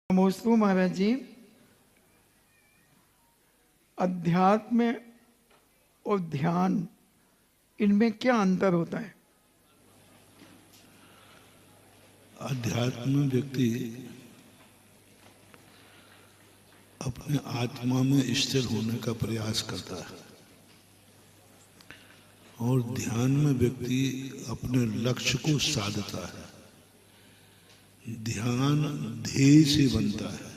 नमोस्तु महाराज जी। अध्यात्म और ध्यान, इनमें क्या अंतर होता है? अध्यात्म व्यक्ति अपने आत्मा में स्थिर होने का प्रयास करता है और ध्यान में व्यक्ति अपने लक्ष्य को साधता है। ध्यान ध्येय से बनता है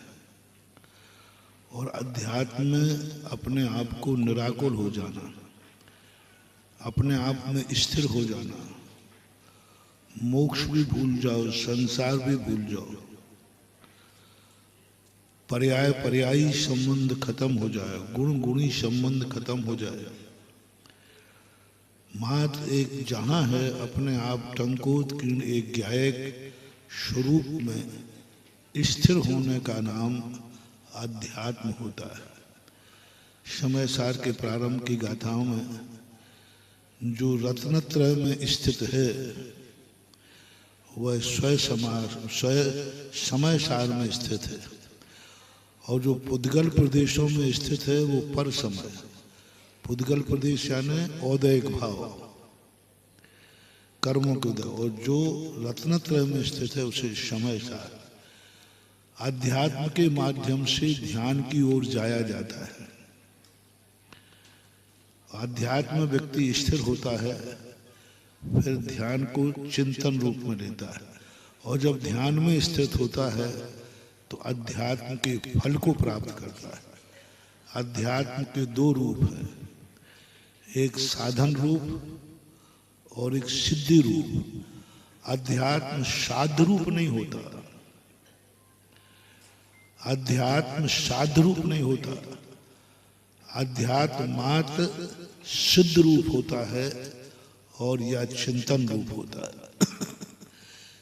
और अध्यात्म में अपने आप को निराकुल हो जाना, अपने आप में स्थिर हो जाना, मोक्ष भी भूल जाओ, संसार भी भूल जाओ, पर्याय पर्यायी संबंध खत्म हो जाए, गुण गुणी संबंध खत्म हो जाए। मात्र एक जहां है अपने आप टंकोत्कीर्ण एक ज्ञायक स्वरूप में स्थिर होने का नाम अध्यात्म होता है। समय सार के प्रारंभ की गाथाओं में जो रत्नत्रय में स्थित है वह स्वयं समय सार में स्थित है और जो पुद्गल प्रदेशों में स्थित है वो पर समय। पुद्गल प्रदेश यानी औदैहिक भाव, कर्मों के उदय, और जो रत्नत्रय में स्थित है उसे समय सार। अध्यात्म के माध्यम से ध्यान की ओर जाया जाता है। अध्यात्म व्यक्ति स्थिर होता है, फिर ध्यान को चिंतन रूप में लेता है और जब ध्यान में स्थित होता है तो अध्यात्म के फल को प्राप्त करता है। अध्यात्म के दो रूप हैं, एक साधन रूप और एक सिद्धि रूप। अध्यात्म साध्य रूप नहीं होता, अध्यात्म साध्य रूप नहीं होता, अध्यात्म मात्र सिद्ध रूप होता है और या चिंतन रूप होता है।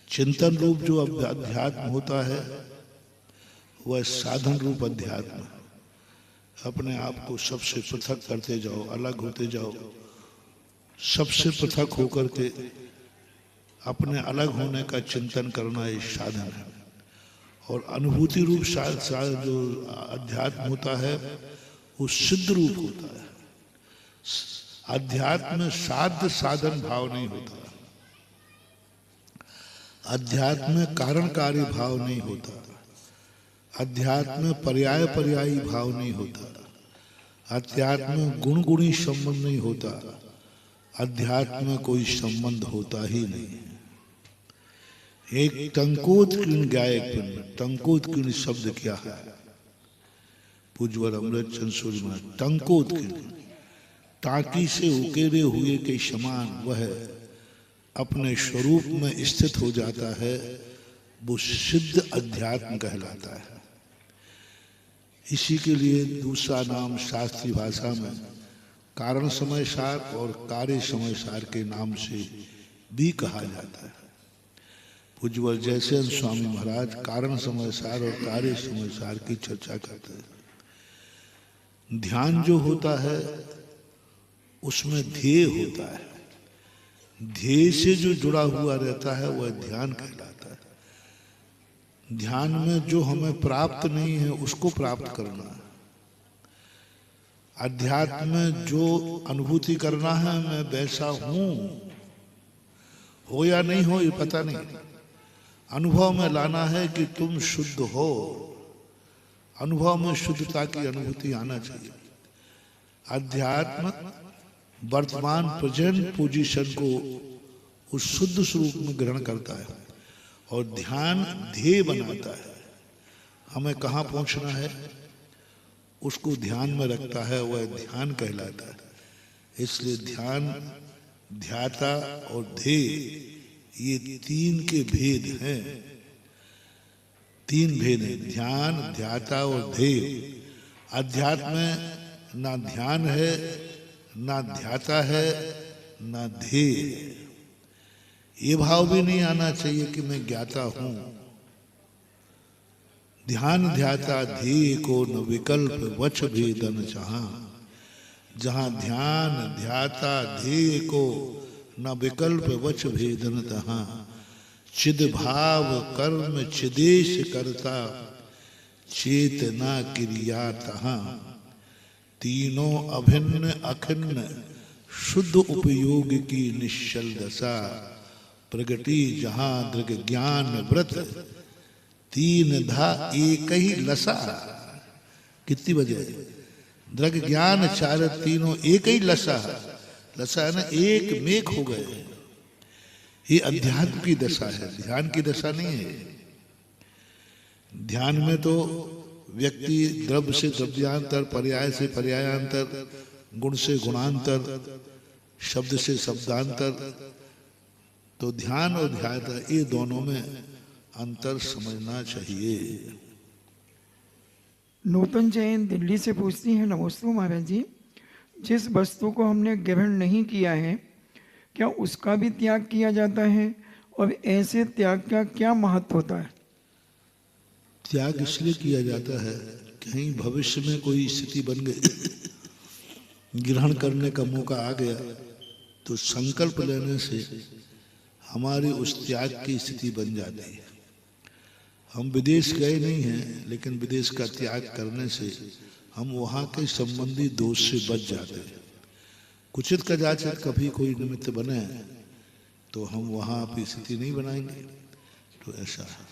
चिंतन रूप जो अध्यात्म होता है वह साधन रूप अध्यात्म है। अपने आप को सबसे पृथक करते जाओ, अलग होते जाओ, सबसे पृथक होकर के अपने अलग होने का चिंतन करना एक साधन है। और अनुभूति रूप जो अध्यात्म होता है वो सिद्ध रूप होता है। अध्यात्म में साध्य साधन भाव नहीं होता, अध्यात्म में कारणकारी भाव नहीं होता, अध्यात्म में पर्याय पर्यायी भाव नहीं होता, अध्यात्म में गुण गुणी संबंध नहीं होता, अध्यात्म में कोई संबंध होता ही नहीं। एक टंकोत्कीर्ण गायक, टंकोत्कीर्ण शब्द क्या है? पूज्यवर अमृत चंद सूर्य महाराज, टंकोत्कीर्ण टाकी से उकेरे हुए के समान वह अपने स्वरूप में स्थित हो जाता है, वो सिद्ध अध्यात्म कहलाता है। इसी के लिए दूसरा नाम शास्त्रीय भाषा में कारण समय सार और कार्य समय सार के नाम से भी कहा जाता है। पूज्यवर जयसेन स्वामी महाराज कारण समय सार और कार्य समय सार की चर्चा करते हैं। ध्यान जो होता है उसमें ध्येय होता है, ध्येय से जो जुड़ा हुआ रहता है वह ध्यान कहलाता है। ध्यान में जो हमें प्राप्त नहीं है उसको प्राप्त करना है। अध्यात्म में जो अनुभूति करना है मैं वैसा हूं, हो या नहीं हो ये पता नहीं, अनुभव में लाना है कि तुम शुद्ध हो। अनुभव में शुद्धता की अनुभूति आना चाहिए। अध्यात्म वर्तमान प्रेजेंट पोजीशन को उस शुद्ध स्वरूप में ग्रहण करता है और ध्यान ध्येय बनाता है। हमें कहाँ पहुंचना है उसको ध्यान में रखता है, वह ध्यान कहलाता है। इसलिए ध्यान, ध्याता और ध्येय ये तीन के भेद हैं। तीन भेद हैं, ध्यान, ध्याता और ध्येय। अध्यात्म में ना ध्यान है, ना ध्याता है, ना ध्येय। ये भाव भी नहीं आना चाहिए कि मैं ज्ञाता हूं। ध्यान ध्याता ध्येय को न विकल्प वच भेदन चाहा। जहां ध्यान ध्याता ध्येय को न विकल्प वच भेदन तहा। चिद भाव कर्म चिदेश करता चेतना क्रिया तहाँ, तीनों अभिन्न अखिन्न शुद्ध उपयोग की निश्चल दशा, प्रगति जहां दृग ज्ञान व्रत, तीन धा एक ही लसा। कितनी बजे? दृग ज्ञान चार तीनों एक ही लसा। लसा है ना, एक मेक हो गए। ये अध्यात्म की दशा है, ध्यान की दशा नहीं है। ध्यान में तो व्यक्ति द्रव्य से द्रव्यांतर, पर्याय से पर्यायांतर, गुण से गुणांतर, शब्द से शब्दांतर, तो ध्यान और ध्यान ये दोनों में अंतर समझना चाहिए। नूतन जैन दिल्ली से पूछती हैं, नमस्ते महाराज जी, जिस वस्तु को हमने ग्रहण नहीं किया है क्या उसका भी त्याग किया जाता है, और ऐसे त्याग का क्या महत्व होता है? त्याग इसलिए किया जाता है, कहीं भविष्य में कोई स्थिति बन गई, ग्रहण करने का मौका आ गया, तो संकल्प लेने से हमारी उस त्याग की स्थिति बन जाती है। हम विदेश गए नहीं हैं, लेकिन विदेश का त्याग करने से हम वहाँ के संबंधी दोष से बच जाते हैं। कुचित कदाचित कभी कोई निमित्त बने तो हम वहाँ अपनी स्थिति नहीं बनाएंगे, तो ऐसा है।